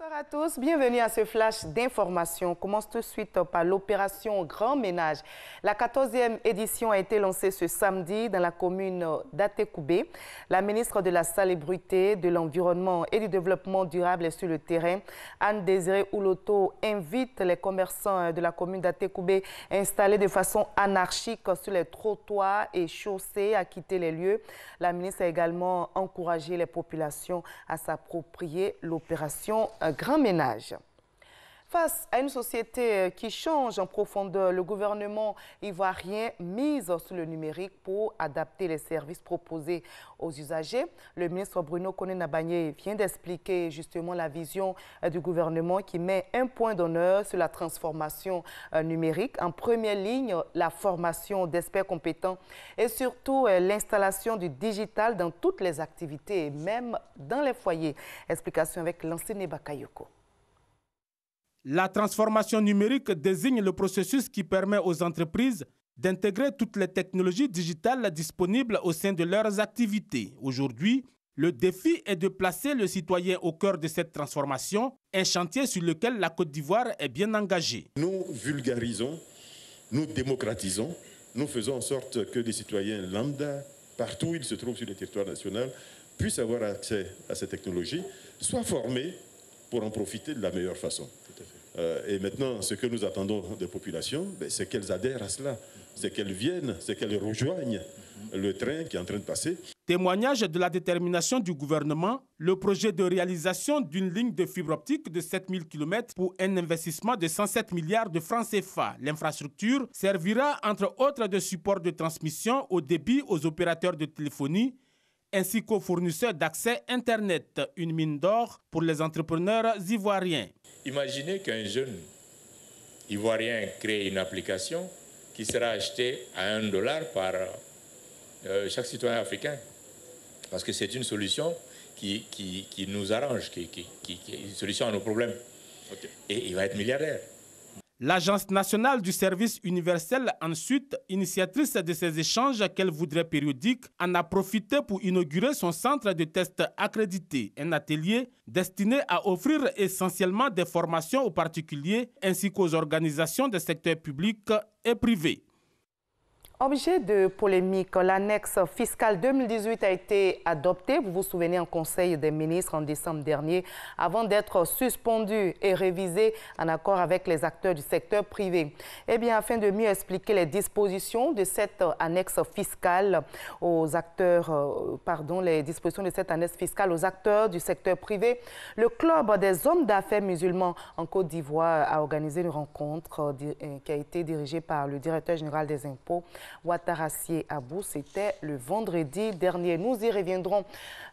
Bonsoir à tous, bienvenue à ce flash d'information. On commence tout de suite par l'opération Grand Ménage. La 14e édition a été lancée ce samedi dans la commune d'Atekoubé. La ministre de la Salubrité, de l'Environnement et du Développement durable est sur le terrain. Anne-Désirée Ouloto invite les commerçants de la commune d'Atekoubé installés de façon anarchique sur les trottoirs et chaussées à quitter les lieux. La ministre a également encouragé les populations à s'approprier l'opération Grand Ménage. Face à une société qui change en profondeur, le gouvernement ivoirien mise sur le numérique pour adapter les services proposés aux usagers. Le ministre Bruno Koné-Nabagné vient d'expliquer justement la vision du gouvernement qui met un point d'honneur sur la transformation numérique. En première ligne, la formation d'experts compétents et surtout l'installation du digital dans toutes les activités et même dans les foyers. Explication avec Lansene Bakayoko. La transformation numérique désigne le processus qui permet aux entreprises d'intégrer toutes les technologies digitales disponibles au sein de leurs activités. Aujourd'hui, le défi est de placer le citoyen au cœur de cette transformation, un chantier sur lequel la Côte d'Ivoire est bien engagée. Nous vulgarisons, nous démocratisons, nous faisons en sorte que les citoyens lambda, partout où ils se trouvent sur le territoire national, puissent avoir accès à ces technologies, soient formés pour en profiter de la meilleure façon. Et maintenant, ce que nous attendons des populations, c'est qu'elles adhèrent à cela, c'est qu'elles viennent, c'est qu'elles rejoignent le train qui est en train de passer. Témoignage de la détermination du gouvernement, le projet de réalisation d'une ligne de fibre optique de 7000 km pour un investissement de 107 milliards de francs CFA. L'infrastructure servira entre autres de support de transmission au débit aux opérateurs de téléphonie ainsi qu'aux fournisseurs d'accès Internet, une mine d'or pour les entrepreneurs ivoiriens. Imaginez qu'un jeune Ivoirien crée une application qui sera achetée à $1 par chaque citoyen africain. Parce que c'est une solution qui nous arrange, qui est une solution à nos problèmes. Okay. Et il va être milliardaire. L'Agence nationale du service universel, ensuite, initiatrice de ces échanges qu'elle voudrait périodiques, en a profité pour inaugurer son centre de tests accrédité, un atelier destiné à offrir essentiellement des formations aux particuliers ainsi qu'aux organisations des secteurs publics et privés. Objet de polémique, l'annexe fiscale 2018 a été adoptée, vous vous souvenez, en Conseil des ministres en décembre dernier, avant d'être suspendue et révisée en accord avec les acteurs du secteur privé. Eh bien, afin de mieux expliquer les dispositions de cette annexe fiscale aux acteurs, les dispositions de cette annexe fiscale aux acteurs du secteur privé, le Club des hommes d'affaires musulmans en Côte d'Ivoire a organisé une rencontre qui a été dirigée par le directeur général des impôts, Ouattara Abou. C'était le vendredi dernier. Nous y reviendrons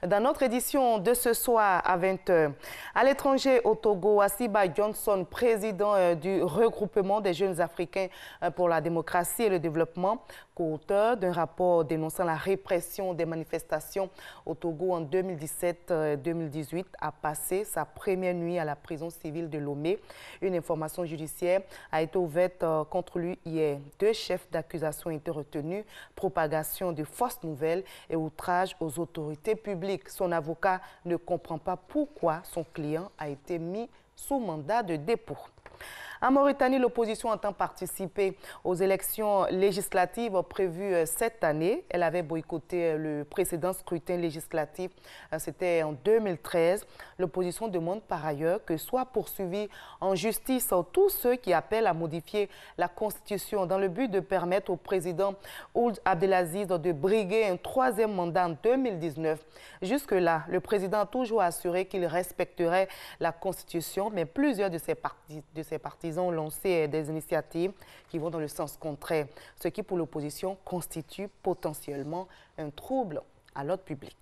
dans notre édition de ce soir à 20 h. À l'étranger, au Togo, Asiba Johnson, président du regroupement des jeunes Africains pour la démocratie et le développement, co-auteur d'un rapport dénonçant la répression des manifestations au Togo en 2017-2018, a passé sa première nuit à la prison civile de Lomé. Une information judiciaire a été ouverte contre lui hier. 2 chefs d'accusation ont été retenus, propagation de fausses nouvelles et outrage aux autorités publiques. Son avocat ne comprend pas pourquoi son client a été mis sous mandat de dépôt. En Mauritanie, l'opposition entend participer aux élections législatives prévues cette année. Elle avait boycotté le précédent scrutin législatif, c'était en 2013. L'opposition demande par ailleurs que soient poursuivis en justice tous ceux qui appellent à modifier la Constitution dans le but de permettre au président Ould Abdelaziz de briguer un 3e mandat en 2019. Jusque-là, le président a toujours assuré qu'il respecterait la Constitution, mais plusieurs de ses partisans ont lancé des initiatives qui vont dans le sens contraire, ce qui pour l'opposition constitue potentiellement un trouble à l'ordre public.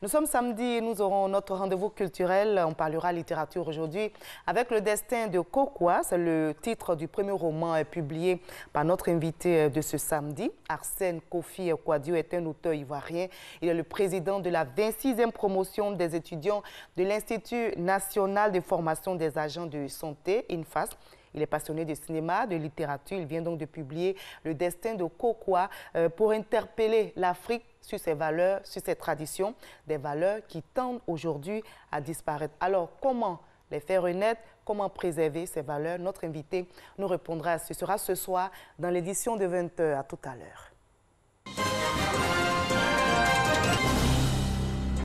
Nous sommes samedi et nous aurons notre rendez-vous culturel. On parlera littérature aujourd'hui avec Le Destin de Kokwa. C'est le titre du premier roman publié par notre invité de ce samedi. Arsène Kofi Kouadio est un auteur ivoirien. Il est le président de la 26e promotion des étudiants de l'Institut national de formation des agents de santé, INFAS. Il est passionné de cinéma, de littérature. Il vient donc de publier Le destin de Kokwa pour interpeller l'Afrique sur ses valeurs, sur ses traditions, des valeurs qui tendent aujourd'hui à disparaître. Alors, comment les faire renaître? Comment préserver ces valeurs? Notre invité nous répondra. Ce sera ce soir dans l'édition de 20h. À tout à l'heure.